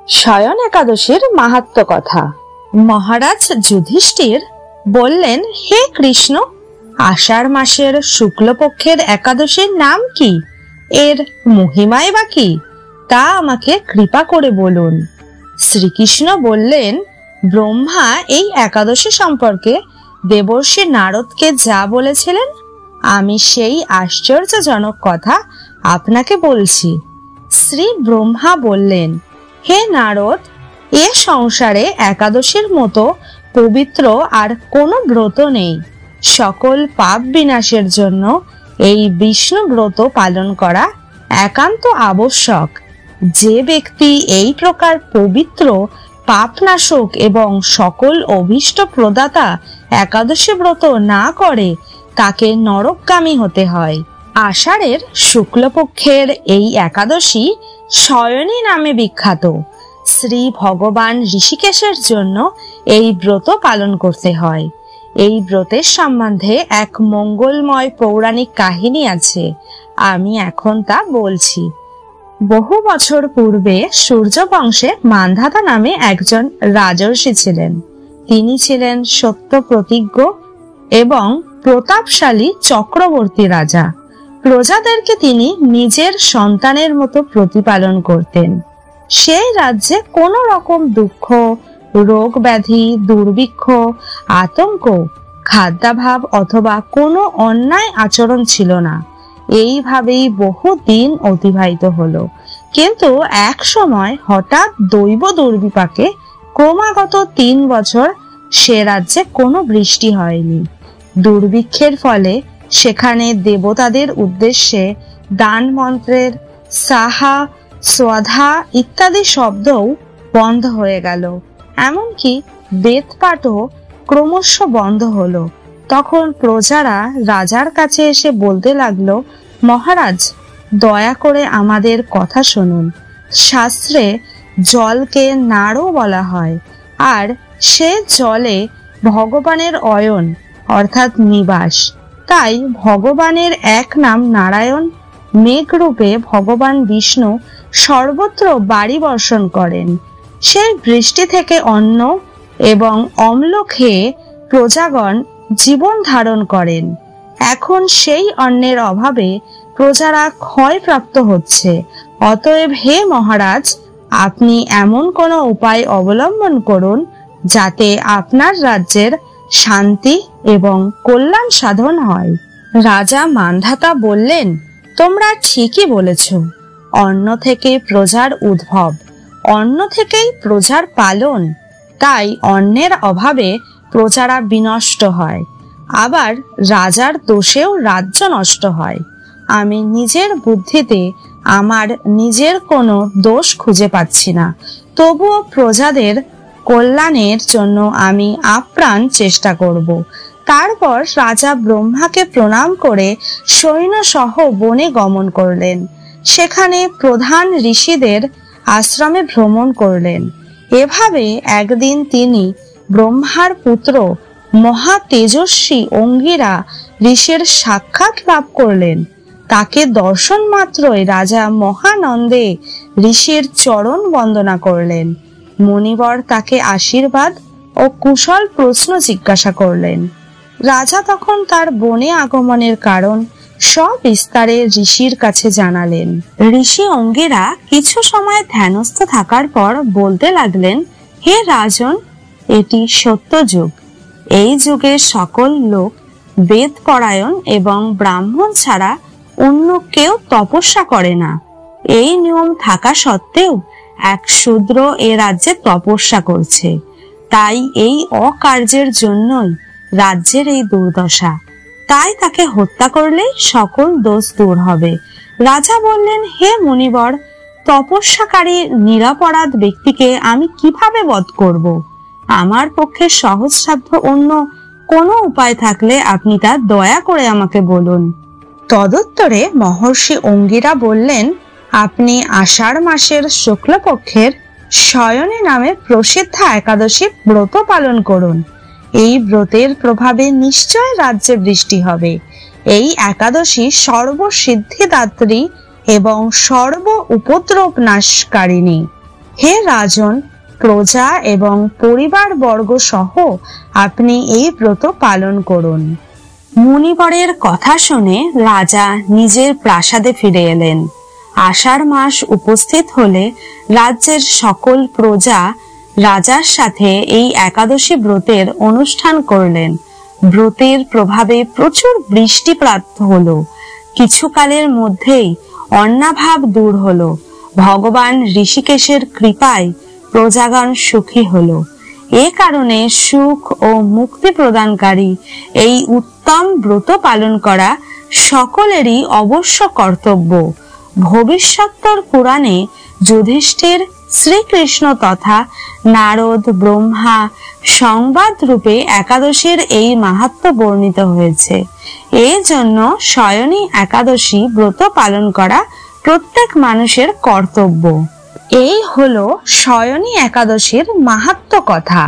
শয়ন একাদশীর মাহাত্ম্য কথা। মহারাজ যুধিষ্ঠির বললেন, হে কৃষ্ণ, আষাঢ় মাসের শুক্লপক্ষের একাদশীর নাম কি, এর মহিমাই বা কি, তা আমাকে কৃপা করে বলুন। শ্রীকৃষ্ণ বললেন, ব্রহ্মা এই একাদশী সম্পর্কে দেবর্ষি নারদকে যা বলেছিলেন, আমি সেই আশ্চর্যজনক কথা আপনাকে বলছি। শ্রী ব্রহ্মা বললেন, হে নারদ, এ সংসারে একাদশীর মতো পবিত্র আর কোনো ব্রত নেই। সকল পাপ বিনাশের জন্য এই বিষ্ণু ব্রত পালন করা একান্ত আবশ্যক। যে ব্যক্তি এই প্রকার পবিত্র, পাপনাশক এবং সকল অভীষ্ট প্রদাতা একাদশী ব্রত না করে, তাকে নরকগামী হতে হয়। আষাঢ়ের শুক্লপক্ষের এই একাদশী শয়নী নামে বিখ্যাত। শ্রী ভগবান ঋষিকেশের জন্য এই ব্রত পালন করতে হয়। এই ব্রতের সম্বন্ধে এক মঙ্গলময় পৌরাণিক কাহিনী আছে, আমি এখন তা বলছি। বহু বছর পূর্বে সূর্য বংশে মান্ধাতা নামে একজন রাজর্ষি ছিলেন। তিনি ছিলেন সত্য প্রতিজ্ঞ এবং প্রতাপশালী চক্রবর্তী রাজা। প্রজাদেরকে তিনি নিজের সন্তানের মতো প্রতিপালন করতেন। সেই রাজ্যে কোনো রকম দুঃখ, রোগ ব্যাধি, দুর্ভিক্ষ, আতঙ্ক, খাদ্যাভাব অথবা কোনো অন্যায় আচরণ ছিল না। এইভাবেই বহু দিন অতিবাহিত হলো। কিন্তু এক সময় হঠাৎ দৈব দুর্বিপাকে ক্রমাগত 3 বছর সে রাজ্যে কোনো বৃষ্টি হয়নি। দুর্ভিক্ষের ফলে সেখানে দেবতাদের উদ্দেশ্যে দান মন্ত্রের সাহা, স্বধা ইত্যাদি শব্দও বন্ধ হয়ে গেল। এমনকি বেদপাঠও ক্রমশ বন্ধ হলো। তখন প্রজারা রাজার কাছে এসে বলতে লাগলো, মহারাজ, দয়া করে আমাদের কথা শুনুন। শাস্ত্রে জলকে নাড়ও বলা হয়, আর সে জলে ভগবানের অয়ন অর্থাৎ নিবাস। তাই ভগবানের এক নাম নারায়ণ। মেঘরূপে ভগবান বিষ্ণু সর্বত্র বাড়ি বর্ষণ করেন। সেই বৃষ্টি থেকে অন্ন এবং অম্ল খেয়ে প্রজাগণ জীবন ধারণ করেন। এখন সেই অন্নের অভাবে প্রজারা ক্ষয়প্রাপ্ত হচ্ছে। অতএব হে মহারাজ, আপনি এমন কোনো উপায় অবলম্বন করুন যাতে আপনার রাজ্যের শান্তি এবং কল্যাণ সাধন হয়। রাজা মান্ধাতা বললেন, তোমরা ঠিকই বলেছ। অন্ন থেকে প্রজার উদ্ভব, অন্ন থেকেই প্রজার পালন। তাই অন্নের অভাবে প্রজারা বিনষ্ট হয়, আবার রাজার দোষেও রাজ্য নষ্ট হয়। আমি নিজের বুদ্ধিতে আমার নিজের কোনো দোষ খুঁজে পাচ্ছি না, তবুও প্রজাদের কল্যাণের জন্য আমি আপ্রাণ চেষ্টা করব। তারপর রাজা ব্রহ্মাকে প্রণাম করে সৈন্যসহ বনে গমন করলেন। সেখানে প্রধান ঋষিদের আশ্রমে ভ্রমণ করলেন। এভাবে একদিন তিনি ব্রহ্মার পুত্র মহা তেজস্বী অঙ্গিরা ঋষির সাক্ষাৎ লাভ করলেন। তাকে দর্শন মাত্রই রাজা মহানন্দে ঋষির চরণ বন্দনা করলেন। মুনিবর তাকে আশীর্বাদ ও কুশল প্রশ্ন জিজ্ঞাসা করলেন। রাজা তখন তার বনে আগমনের কারণ সবিস্তারে ঋষির কাছে জানালেন। ঋষি অঙ্গিরা কিছু সময় ধ্যানস্থ থাকার পর বলতে লাগলেন, হে রাজন, এটি সত্য যুগ। এই যুগে সকল লোক বেদ পরায়ণ এবং ব্রাহ্মণ ছাড়া অন্য কেউ তপস্যা করে না। এই নিয়ম থাকা সত্ত্বেও এক শূদ্র এ রাজ্যে তপস্যা করছে। তাই এই অকার্যের জন্যই রাজ্যের এই দুর্দশা। তাই তাকে হত্যা করলে সকল দোষ দূর হবে। রাজা বললেন, হে মুনিবর, তপস্যাকারী নিরপরাধ ব্যক্তিকে আমি কিভাবে বধ করব? আমার পক্ষে সহজসাধ্য অন্য কোনো উপায় থাকলে আপনি তা দয়া করে আমাকে বলুন। তদুত্তরে মহর্ষি অঙ্গিরা বললেন, আপনি আষাঢ় মাসের শুক্লপক্ষের শয়নী নামে প্রসিদ্ধ একাদশী ব্রত পালন করুন। এই ব্রতের প্রভাবে নিশ্চয় রাজ্যে বৃষ্টি হবে। এই একাদশী সর্বসিদ্ধিদাত্রী এবং সর্ব উপদ্রব নাশকারিণী। হে রাজন, প্রজা এবং পরিবার বর্গ সহ আপনি এই ব্রত পালন করুন। মুনিবরের কথা শুনে রাজা নিজের প্রাসাদে ফিরে এলেন। আষাঢ় মাস উপস্থিত হলে রাজ্যের সকল প্রজা রাজার সাথে এই একাদশী ব্রতের অনুষ্ঠান করলেন। ব্রতের প্রভাবে প্রচুর বৃষ্টিপাত হলো। কিছুকালের মধ্যেই অন্নাভাব দূর হলো। ভগবান ঋষিকেশের কৃপায় প্রজাগণ সুখী হলো। এ কারণে সুখ ও মুক্তি প্রদানকারী এই উত্তম ব্রত পালন করা সকলেরই অবশ্য কর্তব্য। ভবিষ্যত্তর পুরাণে যুধিষ্ঠির, শ্রীকৃষ্ণ তথা নারদ, ব্রহ্মা সংবাদ রূপে একাদশীর এই মাহাত্ম্য বর্ণিত হয়েছে। এই জন্য শয়নী একাদশী ব্রত পালন করা প্রত্যেক মানুষের কর্তব্য। এই হলো শয়নী একাদশীর মাহাত্ম্য কথা।